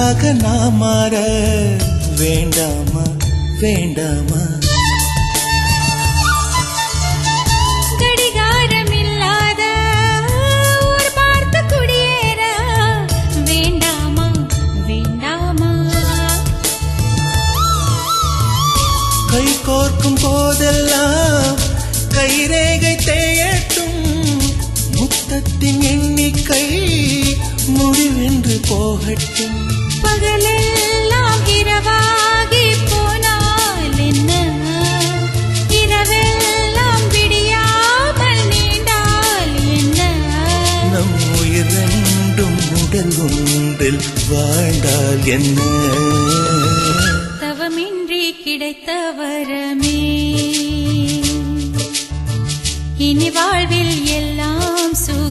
உனக்காக நான் மாற வேண்டாமா வேண்டாமா கடிகாரம் இல்லாத ஒரு பார்த்து குடியேற வேண்டாமா வேண்டாமா கை கோர்க்கும் போதெல்லாம் கைரேகை தேயட்டும் முத்தத்தின் எண்ணிக்கை முடிவென்று போகட்டும் பகலெல்லாம் இரவாகி போனால் என்ன இரவெல்லாம் விடியாமல் நீண்டால் என்ன நம் உயிர் ரெண்டும் உடல் ஒன்றில் வாழ்ந்தால் என்ன தவமின்றி கிடைத்த வரமே இனி வாழ்வில் எல்லாம்